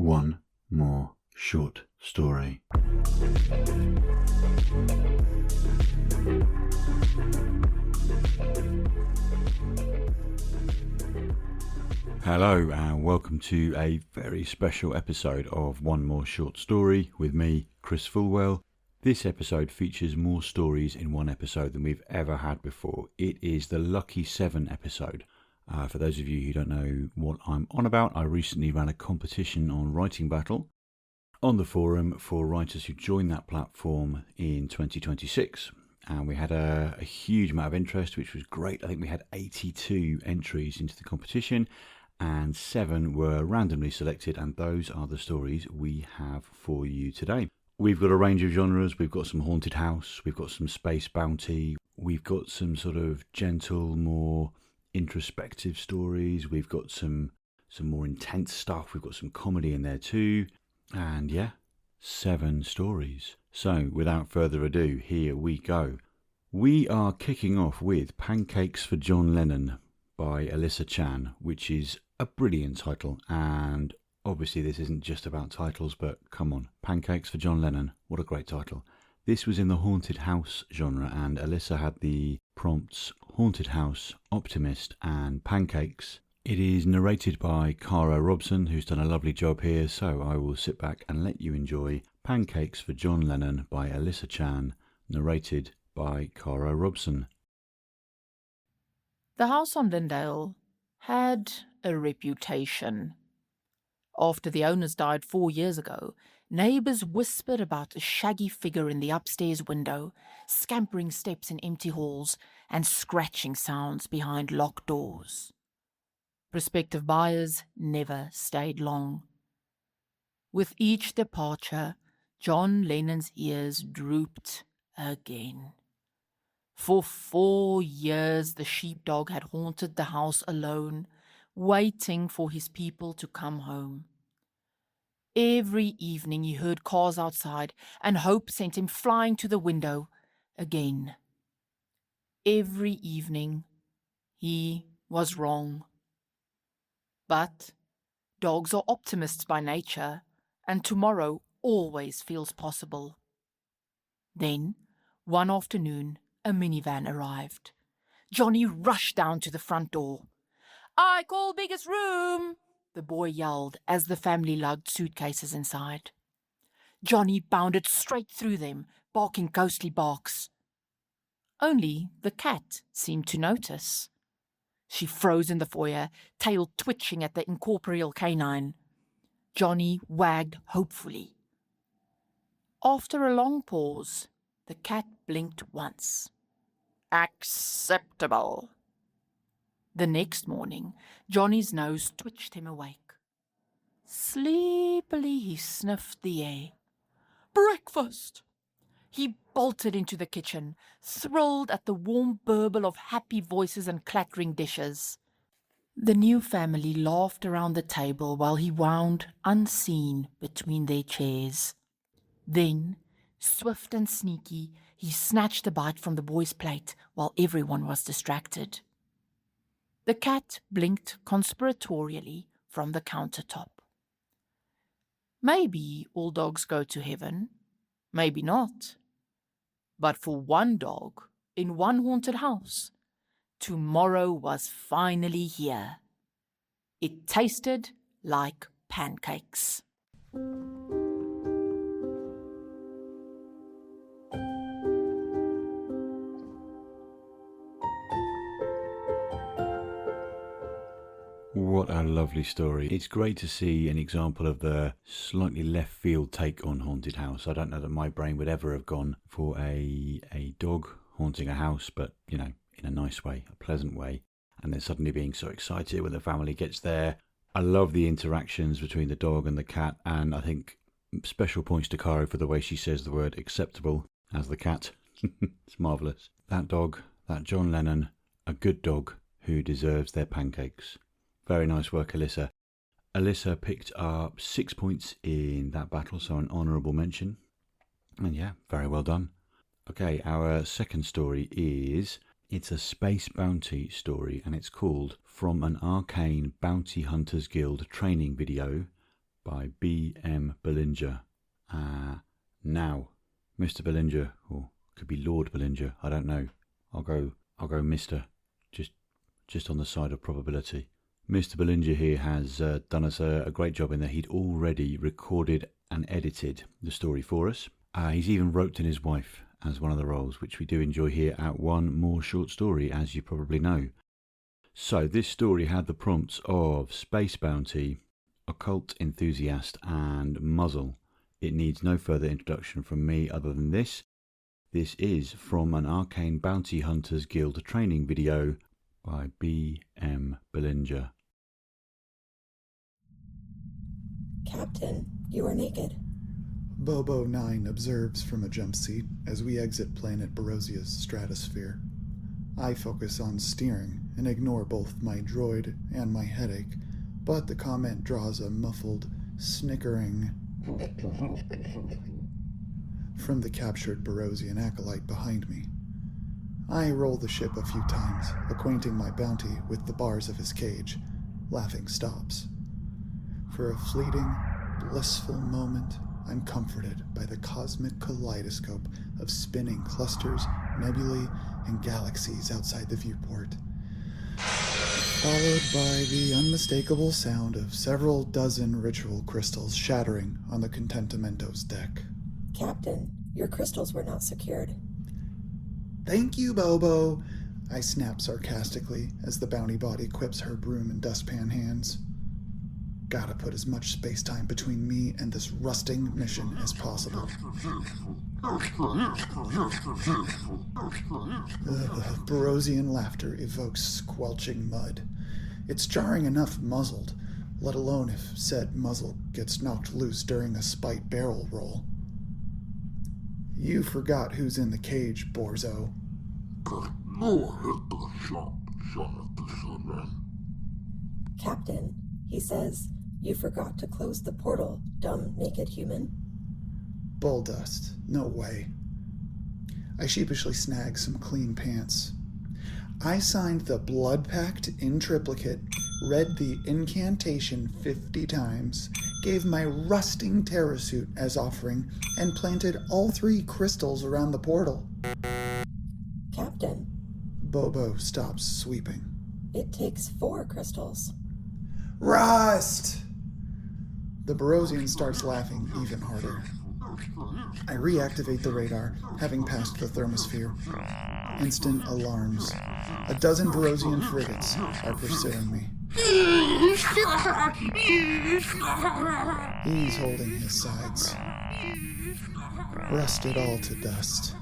one more short story. Hello and welcome to a very special episode of One More Short Story with me, Chris Fulwell. This episode features more stories in one episode than we've ever had before. It is the Lucky 7 episode. For those of you who don't know what I'm on about, I recently ran a competition on Writing Battle on the forum for writers who joined that platform in 2026. And we had a huge amount of interest, which was great. I think we had 82 entries into the competition and 7 were randomly selected. And those are the stories we have for you today. We've got a range of genres. We've got some haunted house. We've got some space bounty. We've got some sort of gentle, more introspective stories. We've got some more intense stuff. We've got some comedy in there too. And yeah, 7 stories. So without further ado, here we go. We are kicking off with Pancakes for John Lennon by Alyssa Chan, which is a brilliant title. And obviously this isn't just about titles, but come on, Pancakes for John Lennon, what a great title. This was in the haunted house genre, and Alyssa had the prompts Haunted House, Optimist and Pancakes. It is narrated by Caro Robson, who's done a lovely job here, so I will sit back and let you enjoy Pancakes for John Lennon by Alyssa Chan, narrated by Caro Robson. The house on Lindale had a reputation. After the owners died 4 years ago, neighbours whispered about a shaggy figure in the upstairs window, scampering steps in empty halls, and scratching sounds behind locked doors. Prospective buyers never stayed long. With each departure, John Lennon's ears drooped again. For 4 years the sheepdog had haunted the house alone, waiting for his people to come home. Every evening he heard cars outside, and hope sent him flying to the window again. Every evening he was wrong. But dogs are optimists by nature, and tomorrow always feels possible. Then, one afternoon, a minivan arrived. Johnny rushed down to the front door. "I call biggest room!" the boy yelled as the family lugged suitcases inside. Johnny bounded straight through them, barking ghostly barks. Only the cat seemed to notice. She froze in the foyer, tail twitching at the incorporeal canine. Johnny wagged hopefully. After a long pause, the cat blinked once. Acceptable. The next morning, Johnny's nose twitched him awake. Sleepily he sniffed the air. Breakfast! He bolted into the kitchen, thrilled at the warm burble of happy voices and clattering dishes. The new family laughed around the table while he wound unseen between their chairs. Then, swift and sneaky, he snatched a bite from the boy's plate while everyone was distracted. The cat blinked conspiratorially from the countertop. Maybe all dogs go to heaven, maybe not. But for one dog, in one haunted house, tomorrow was finally here. It tasted like pancakes. What a lovely story. It's great to see an example of the slightly left field take on haunted house. I don't know that my brain would ever have gone for a dog haunting a house, but, you know, in a nice way, a pleasant way. And then suddenly being so excited when the family gets there. I love the interactions between the dog and the cat, and I think special points to Caro for the way she says the word acceptable as the cat. It's marvellous. That dog, that John Lennon, a good dog who deserves their pancakes. Very nice work, Alyssa. Alyssa picked up 6 points in that battle, so an honourable mention. And yeah, very well done. Okay, our second story is, it's a space bounty story, and it's called From an Arcane Bounty Hunters Guild Training Video by B.M. Belanger. Now, Mr. Belanger, or could be Lord Belanger, I don't know. I'll go Mr. Just on the side of probability. Mr. Belanger here has done us a great job in that he'd already recorded and edited the story for us. He's even roped in his wife as one of the roles, which we do enjoy here at One More Short Story, as you probably know. So this story had the prompts of Space Bounty, Occult Enthusiast, and Muzzle. It needs no further introduction from me other than this. This is from an Arcane Bounty Hunters Guild training video by B.M. Belanger. Captain, you are naked. Bobo 9 observes from a jump seat as we exit planet Barosia's stratosphere. I focus on steering and ignore both my droid and my headache, but the comment draws a muffled, snickering from the captured Barosian acolyte behind me. I roll the ship a few times, acquainting my bounty with the bars of his cage. Laughing stops. For a fleeting, blissful moment, I'm comforted by the cosmic kaleidoscope of spinning clusters, nebulae, and galaxies outside the viewport, followed by the unmistakable sound of several dozen ritual crystals shattering on the Contentamento's deck. Captain, your crystals were not secured. Thank you, Bobo, I snap sarcastically as the bounty body quips her broom and dustpan hands. Gotta put as much space-time between me and this rusting mission as possible. Barosian laughter evokes squelching mud. It's jarring enough muzzled, let alone if said muzzle gets knocked loose during a spite barrel roll. You forgot who's in the cage, Borzo. Captain, he says, you forgot to close the portal, dumb naked human. Bull dust. No way. I sheepishly snag some clean pants. I signed the blood pact in triplicate, read the incantation 50 times, gave my rusting terror suit as offering, and planted all 3 crystals around the portal. Captain, Bobo stops sweeping. it takes 4 crystals. Rust! The Barosian starts laughing even harder. I reactivate the radar, having passed the thermosphere. Instant alarms. A dozen Barosian frigates are pursuing me. He's holding his sides. Rusted all to dust.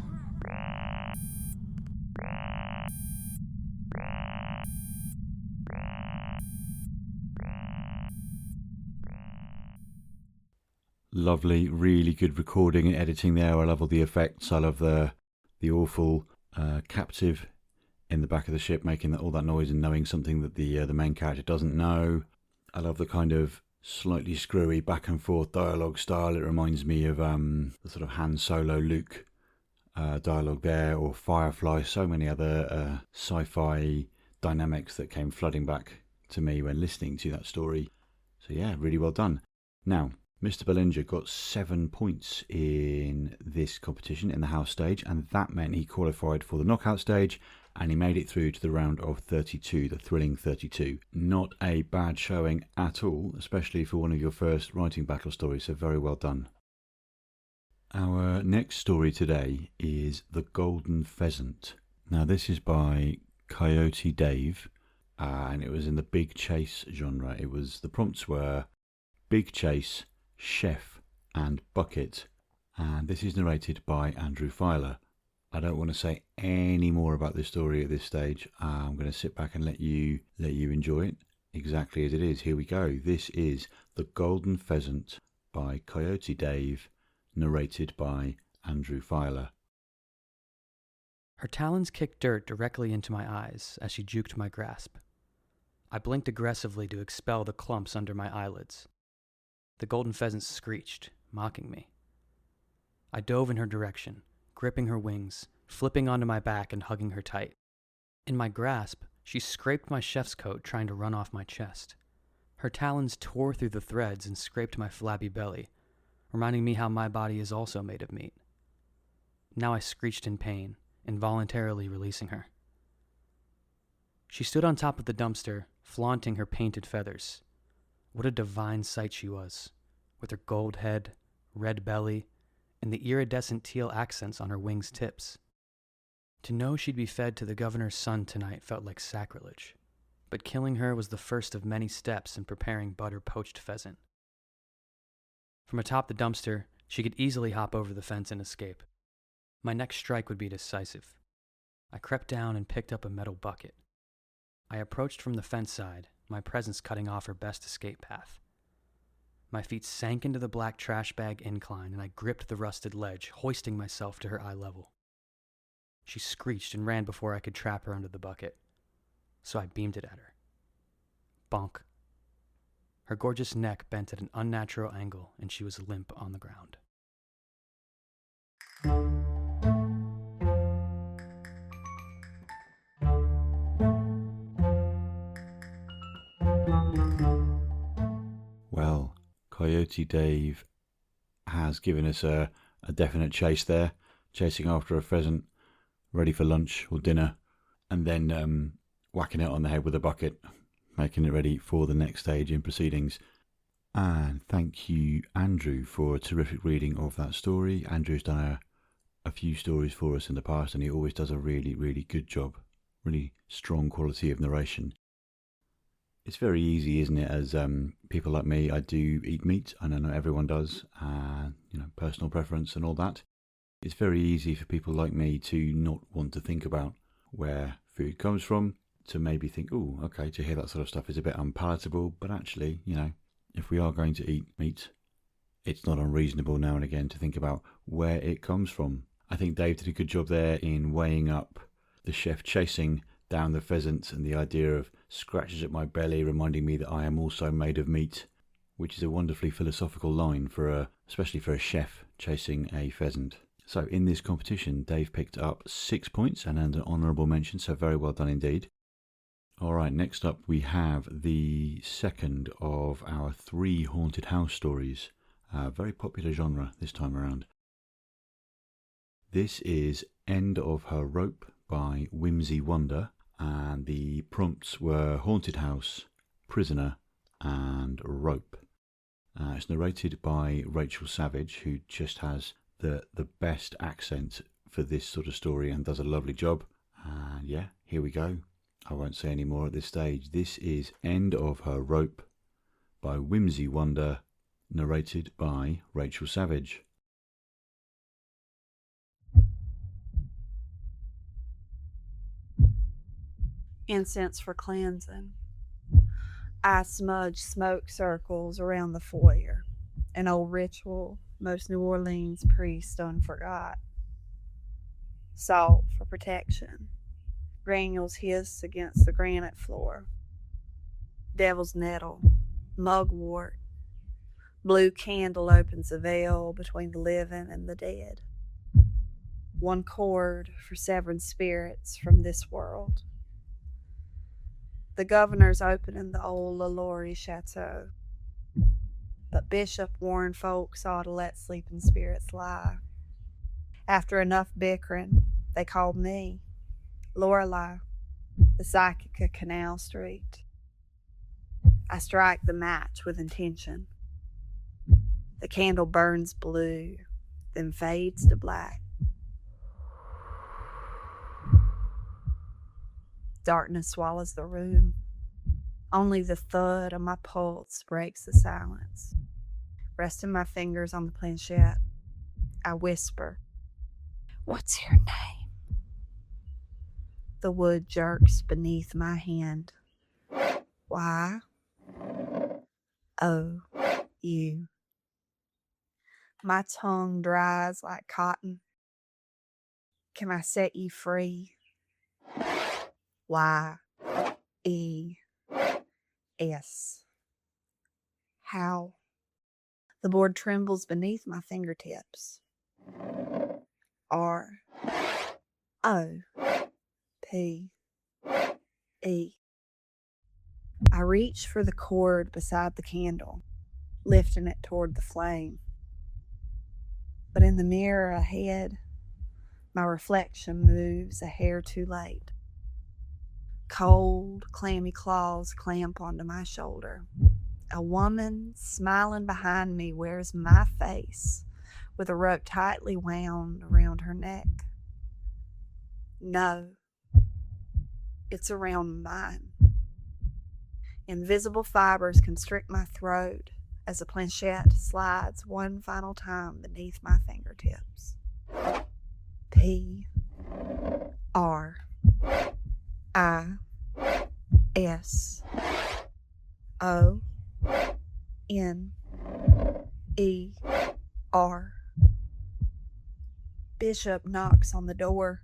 Lovely, really good recording and editing there. I love all the effects. I love the awful captive in the back of the ship making all that noise and knowing something that the main character doesn't know. I love the kind of slightly screwy back and forth dialogue style. It reminds me of the sort of Han Solo Luke dialogue there, or Firefly. So many other sci-fi dynamics that came flooding back to me when listening to that story. So yeah, really well done. Now, Mr. Belanger got 7 points in this competition in the house stage, and that meant he qualified for the knockout stage, and he made it through to the round of 32, the thrilling 32. Not a bad showing at all, especially for one of your first writing battle stories, so very well done. Our next story today is The Golden Pheasant. Now this is by Coyote Dave, and it was in the big chase genre. The prompts were big chase, chef, and bucket, and this is narrated by Andrew Filer. I don't want to say any more about this story at this stage. I'm going to sit back and let you enjoy it exactly as it is. Here we go. This is The Golden Pheasant by Coyote Dave, narrated by Andrew Filer. Her talons kicked dirt directly into my eyes as she juked my grasp. I blinked aggressively to expel the clumps under my eyelids. The golden pheasant screeched, mocking me. I dove in her direction, gripping her wings, flipping onto my back and hugging her tight. In my grasp, she scraped my chef's coat, trying to run off my chest. Her talons tore through the threads and scraped my flabby belly, reminding me how my body is also made of meat. Now I screeched in pain, involuntarily releasing her. She stood on top of the dumpster, flaunting her painted feathers. What a divine sight she was, with her gold head, red belly, and the iridescent teal accents on her wings' tips. To know she'd be fed to the governor's son tonight felt like sacrilege, but killing her was the first of many steps in preparing butter-poached pheasant. From atop the dumpster, she could easily hop over the fence and escape. My next strike would be decisive. I crept down and picked up a metal bucket. I approached from the fence side, my presence cutting off her best escape path. My feet sank into the black trash bag incline, and I gripped the rusted ledge, hoisting myself to her eye level. She screeched and ran before I could trap her under the bucket, so I beamed it at her. Bonk. Her gorgeous neck bent at an unnatural angle, and she was limp on the ground. Well, Coyote Dave has given us a definite chase there, chasing after a pheasant, ready for lunch or dinner, and then whacking it on the head with a bucket, making it ready for the next stage in proceedings. And thank you, Andrew, for a terrific reading of that story. Andrew's done a few stories for us in the past, and he always does a really, really good job. Really strong quality of narration. It's very easy, isn't it, as people like me, I do eat meat, and I know everyone does, personal preference and all that. It's very easy for people like me to not want to think about where food comes from, to maybe think, oh, okay, to hear that sort of stuff is a bit unpalatable, but actually, if we are going to eat meat, it's not unreasonable now and again to think about where it comes from. I think Dave did a good job there in weighing up the chef chasing down the pheasant and the idea of scratches at my belly reminding me that I am also made of meat, which is a wonderfully philosophical line especially for a chef chasing a pheasant. So in this competition, Dave picked up 6 points and earned an honourable mention, so very well done indeed. Alright, next up we have the second of our 3 haunted house stories. Very popular genre this time around. This is End of Her Rope by Whimsy Wonder, and the prompts were haunted house, prisoner, and rope. It's narrated by Rachel Savage, who just has the best accent for this sort of story and does a lovely job. And yeah, here we go. I won't say any more at this stage. This is End of Her Rope by Whimsy Wonder, narrated by Rachel Savage. Incense for cleansing. I smudge smoke circles around the foyer, an old ritual most New Orleans priests done forgot. Salt for protection. Granules hiss against the granite floor. Devil's nettle, mugwort. Blue candle opens a veil between the living and the dead. One cord for severing spirits from this world. The governor's opening the old LaLaurie chateau, but Bishop warned folks ought to let sleeping spirits lie. After enough bickering, they called me Lorelei, the psychic of Canal Street. I strike the match with intention. The candle burns blue, then fades to black. Darkness swallows the room. Only the thud of my pulse breaks the silence. Resting my fingers on the planchette, I whisper, "What's your name?" The wood jerks beneath my hand. Y-O-U. My tongue dries like cotton. Can I set you free? Y-E-S. How? The board trembles beneath my fingertips. R-O-P-E. I reached for the cord beside the candle, lifting it toward the flame. But in the mirror ahead, my reflection moves a hair too late. Cold, clammy claws clamp onto my shoulder. A woman smiling behind me wears my face with a rope tightly wound around her neck. No, it's around mine. Invisible fibers constrict my throat as the planchette slides one final time beneath my fingertips. PRISONER. Bishop knocks on the door,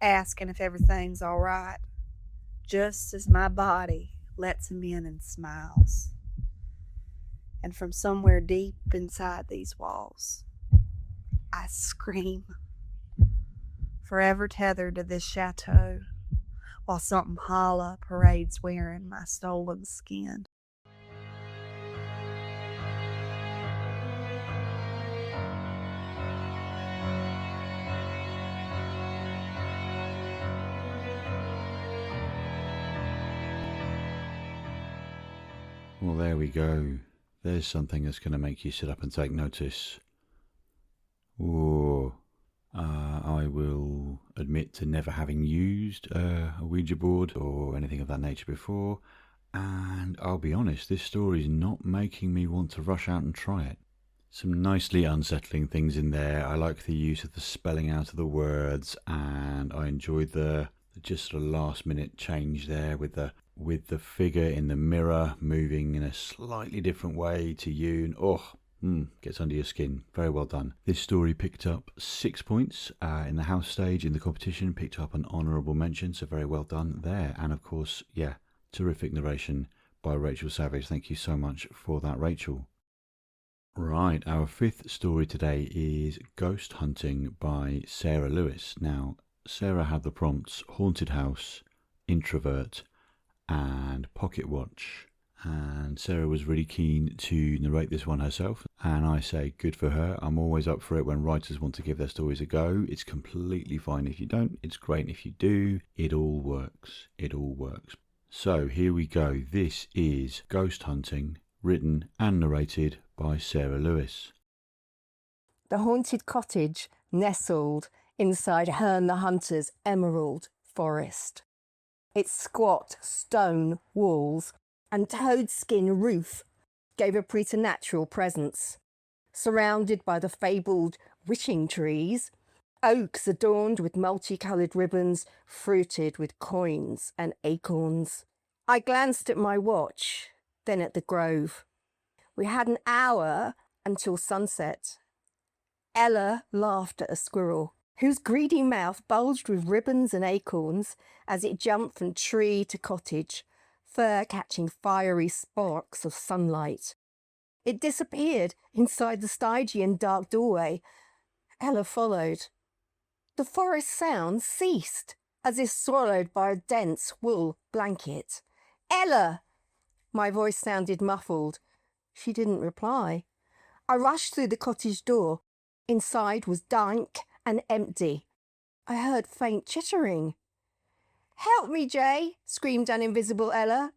asking if everything's all right, just as my body lets him in and smiles. And from somewhere deep inside these walls, I scream, forever tethered to this chateau, while something hollow parades wearing my stolen skin. Well, there we go. There's something that's going to make you sit up and take notice. Ooh. I will admit to never having used a Ouija board or anything of that nature before, and I'll be honest, this story is not making me want to rush out and try it. Some nicely unsettling things in there. I like the use of the spelling out of the words, and I enjoyed the just sort of last minute change there with the figure in the mirror moving in a slightly different way to you. And gets under your skin. Very well done. This story picked up 6 points in the house stage in the competition, picked up an honourable mention, so very well done there. And of course, terrific narration by Rachel Savage. Thank you so much for that, Rachel. Right, our fifth story today is Ghost Hunting by Sarah Lewis. Now, Sarah had the prompts Haunted House, Introvert, and Pocket Watch. And Sarah was really keen to narrate this one herself, and I say good for her. I'm always up for it when writers want to give their stories a go. It's completely fine if you don't. It's great if you do. It all works. It all works. So here we go. This is Ghost Hunting, written and narrated by Sarah Lewis. The haunted cottage nestled inside Herne the Hunter's emerald forest. Its squat stone walls and toadskin roof gave a preternatural presence. Surrounded by the fabled wishing trees, oaks adorned with multicoloured ribbons fruited with coins and acorns. I glanced at my watch, then at the grove. We had an hour until sunset. Ella laughed at a squirrel, whose greedy mouth bulged with ribbons and acorns as it jumped from tree to cottage, fur catching fiery sparks of sunlight. It disappeared inside the Stygian dark doorway. Ella followed. The forest sound ceased, as if swallowed by a dense wool blanket. "Ella!" My voice sounded muffled. She didn't reply. I rushed through the cottage door. Inside was dank and empty. I heard faint chittering. "Help me, Jay!" screamed an invisible Ella.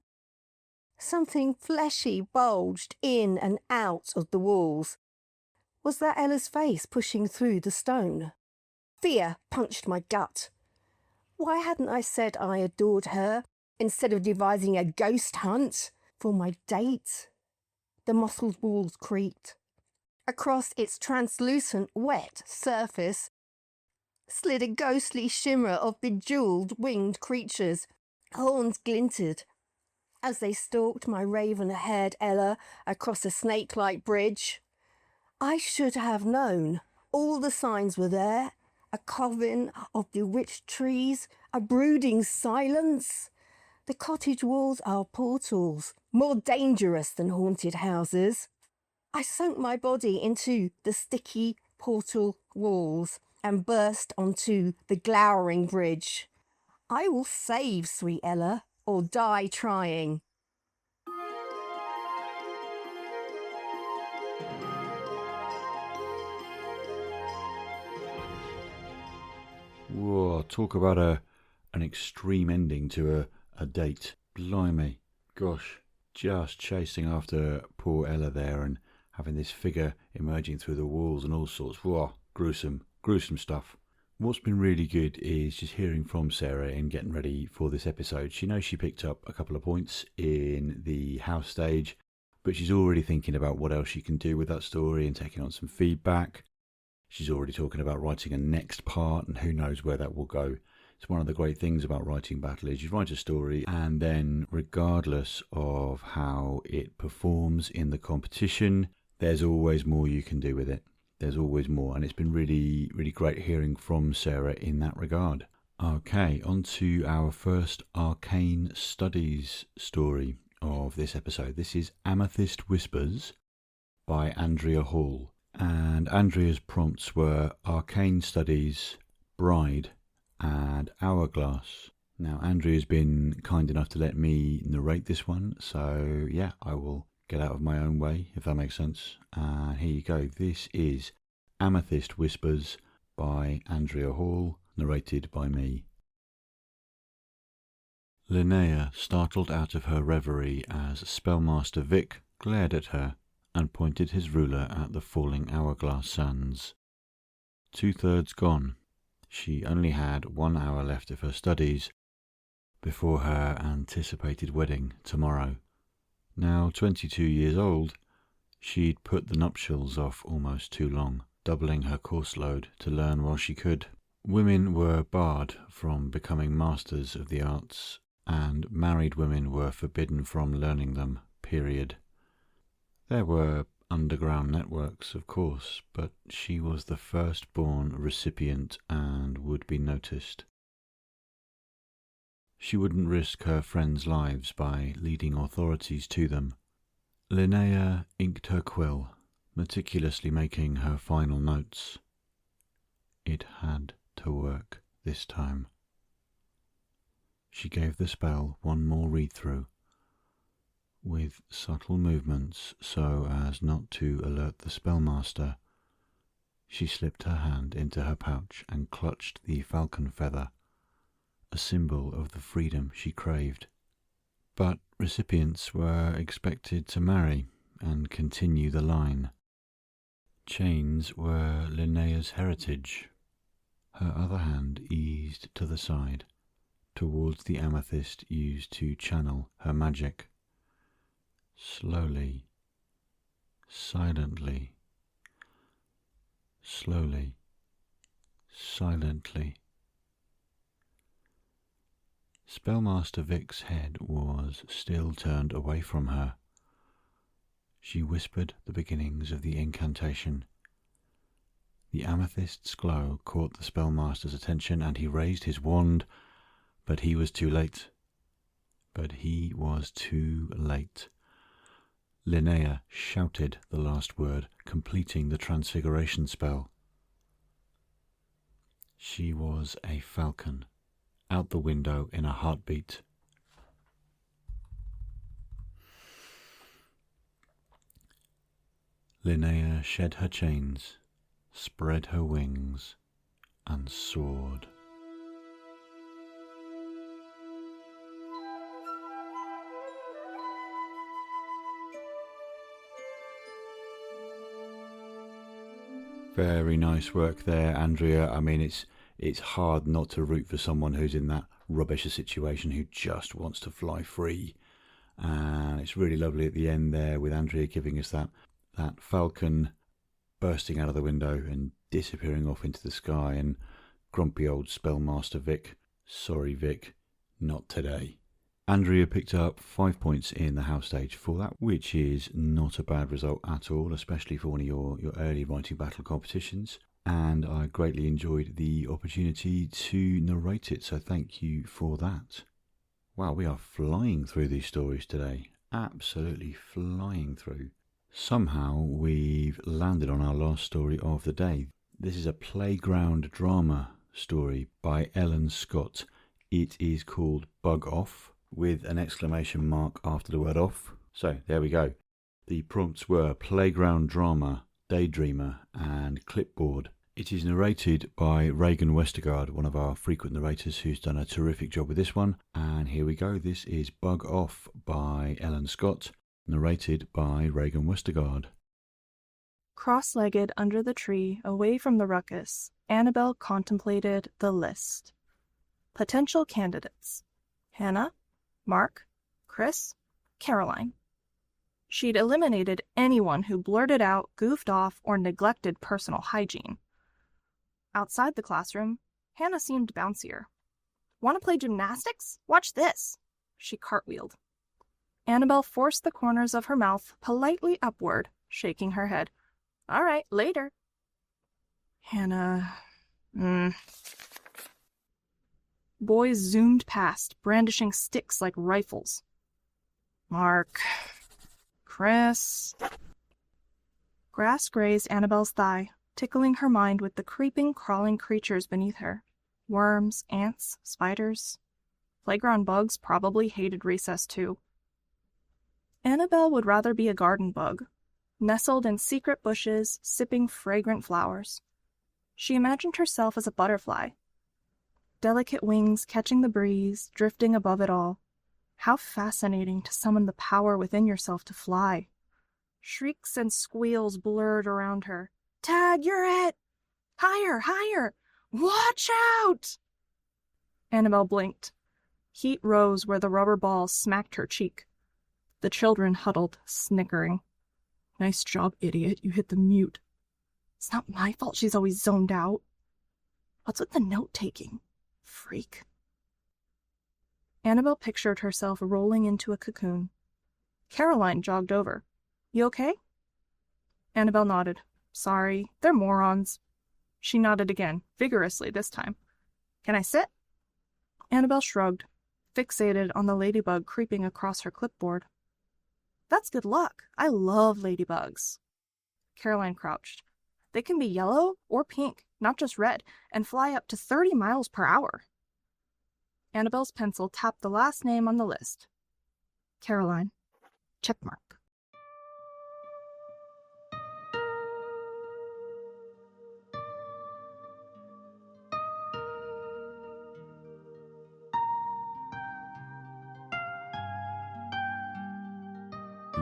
Something fleshy bulged in and out of the walls. Was that Ella's face pushing through the stone? Fear punched my gut. Why hadn't I said I adored her instead of devising a ghost hunt for my date? The mottled walls creaked. Across its translucent, wet surface slid a ghostly shimmer of bejewelled winged creatures. Horns glinted as they stalked my raven-haired Ella across a snake-like bridge. I should have known. All the signs were there. A coven of bewitched trees, a brooding silence. The cottage walls are portals, more dangerous than haunted houses. I sunk my body into the sticky portal walls and burst onto the glowering bridge. I will save sweet Ella, or die trying. Whoa, talk about an extreme ending to a date. Blimey. Gosh, just chasing after poor Ella there and having this figure emerging through the walls and all sorts. Whoa, gruesome stuff. What's been really good is just hearing from Sarah and getting ready for this episode. She knows she picked up a couple of points in the house stage, but she's already thinking about what else she can do with that story and taking on some feedback. She's already talking about writing a next part, and who knows where that will go. It's one of the great things about writing battle is you write a story, and then regardless of how it performs in the competition, there's always more you can do with it. There's always more, and it's been really, really great hearing from Sarah in that regard. Okay, on to our first Arcane Studies story of this episode. This is Amethyst Whispers by Andrea Hall. And Andrea's prompts were Arcane Studies, Bride, and Hourglass. Now, Andrea's been kind enough to let me narrate this one, so yeah, I will get out of my own way, if that makes sense. And here you go. This is Amethyst Whispers by Andrea Hall, narrated by me. Linnea startled out of her reverie as Spellmaster Vic glared at her and pointed his ruler at the falling hourglass sands. 2/3 gone. She only had 1 hour left of her studies before her anticipated wedding tomorrow. Now 22 years old, she'd put the nuptials off almost too long, doubling her course load to learn while she could. Women were barred from becoming masters of the arts, and married women were forbidden from learning them, period. There were underground networks, of course, but she was the firstborn recipient and would be noticed. She wouldn't risk her friends' lives by leading authorities to them. Linnea inked her quill, meticulously making her final notes. It had to work this time. She gave the spell one more read-through, with subtle movements so as not to alert the spellmaster. She slipped her hand into her pouch and clutched the falcon feather, a symbol of the freedom she craved. But recipients were expected to marry and continue the line. Chains were Linnea's heritage. Her other hand eased to the side, towards the amethyst used to channel her magic. Slowly, silently, slowly, silently. Spellmaster Vic's head was still turned away from her. She whispered the beginnings of the incantation. The amethyst's glow caught the spellmaster's attention, and he raised his wand, but he was too late. Linnea shouted the last word, completing the transfiguration spell. She was a falcon, out the window in a heartbeat. Linnea shed her chains, spread her wings, and soared. Very nice work there, Andrea. I mean, it's hard not to root for someone who's in that rubbish a situation, who just wants to fly free. And it's really lovely at the end there with Andrea giving us that falcon bursting out of the window and disappearing off into the sky, and grumpy old Spellmaster Vic, sorry Vic, not today. Andrea picked up 5 points in the house stage for that, which is not a bad result at all, especially for one of your early writing battle competitions. And I greatly enjoyed the opportunity to narrate it, so thank you for that. Wow, we are flying through these stories today. Absolutely flying through. Somehow we've landed on our last story of the day. This is a playground drama story by Ellen Scott. It is called Bug Off, with an exclamation mark after the word off. So there we go. The prompts were playground drama, daydreamer, and clipboard. It is narrated by Regan Westergard, one of our frequent narrators who's done a terrific job with this one. And here we go. This is Bug Off by Ellen Scott, narrated by Regan Westergard. Cross-legged under the tree, away from the ruckus, Annabelle contemplated the list. Potential candidates: Hannah, Mark, Chris, Caroline. She'd eliminated anyone who blurted out, goofed off, or neglected personal hygiene. Outside the classroom, Hannah seemed bouncier. Want to play gymnastics? Watch this! She cartwheeled. Annabelle forced the corners of her mouth politely upward, shaking her head. All right, later. Hannah... Boys zoomed past, brandishing sticks like rifles. Mark... Chris... Grass grazed Annabelle's thigh, tickling her mind with the creeping, crawling creatures beneath her. Worms, ants, spiders. Playground bugs probably hated recess too. Annabelle would rather be a garden bug, nestled in secret bushes, sipping fragrant flowers. She imagined herself as a butterfly. Delicate wings catching the breeze, drifting above it all. How fascinating to summon the power within yourself to fly. Shrieks and squeals blurred around her. Tag, you're it! Higher, higher! Watch out! Annabelle blinked. Heat rose where the rubber ball smacked her cheek. The children huddled, snickering. Nice job, idiot. You hit the mute. It's not my fault she's always zoned out. What's with the note-taking? Freak. Annabelle pictured herself rolling into a cocoon. Caroline jogged over. You okay? Annabelle nodded. Sorry, they're morons. She nodded again, vigorously this time. Can I sit? Annabelle shrugged, fixated on the ladybug creeping across her clipboard. That's good luck. I love ladybugs. Caroline crouched. They can be yellow or pink, not just red, and fly up to 30 miles per hour. Annabelle's pencil tapped the last name on the list. Caroline. Checkmark.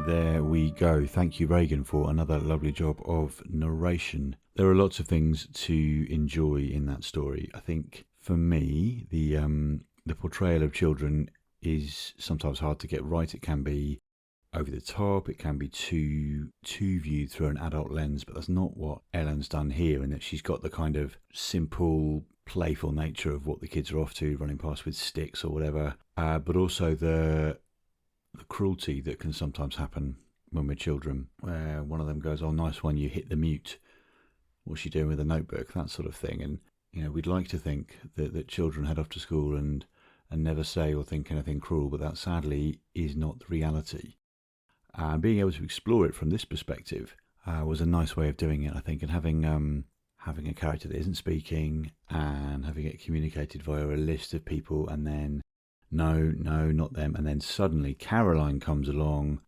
There we go. Thank you, Regan, for another lovely job of narration. There are lots of things to enjoy in that story. I think for me, the portrayal of children is sometimes hard to get right. It can be over the top. It can be too viewed through an adult lens, but that's not what Ellen's done here, in that she's got the kind of simple, playful nature of what the kids are off to, running past with sticks or whatever, but also the cruelty that can sometimes happen when we're children, where one of them goes, oh, nice one, you hit the mute. What's she doing with a notebook? That sort of thing. And, you know, we'd like to think that children head off to school and never say or think anything cruel, but that sadly is not the reality. Being able to explore it from this perspective was a nice way of doing it, I think, and having a character that isn't speaking and having it communicated via a list of people, and then no, not them. And then suddenly Caroline comes along,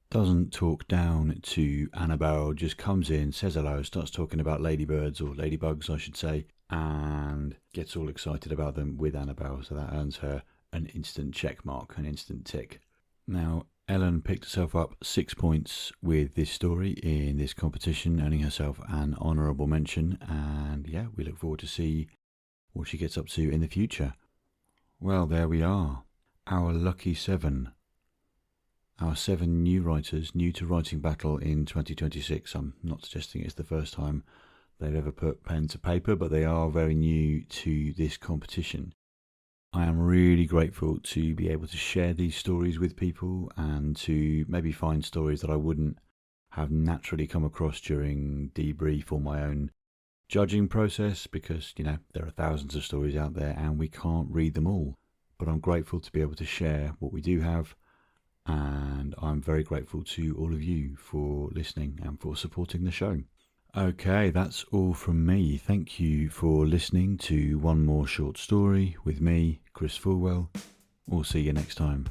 doesn't talk down to Annabelle, just comes in, says hello, starts talking about ladybirds, or ladybugs, I should say, and gets all excited about them with Annabelle. So that earns her an instant check mark, an instant tick. Now, Ellen picked herself up 6 points with this story in this competition, earning herself an honourable mention. And yeah, we look forward to see what she gets up to in the future. Well, there we are. Our lucky 7. Our 7 new writers, new to writing battle in 2026. I'm not suggesting it's the first time they've ever put pen to paper, but they are very new to this competition. I am really grateful to be able to share these stories with people and to maybe find stories that I wouldn't have naturally come across during debrief or my own judging process, because, you know, there are thousands of stories out there and we can't read them all. But I'm grateful to be able to share what we do have, and I'm very grateful to all of you for listening and for supporting the show. Okay, that's all from me. Thank you for listening to One More Short Story with me, Chris Fulwell. We'll see you next time.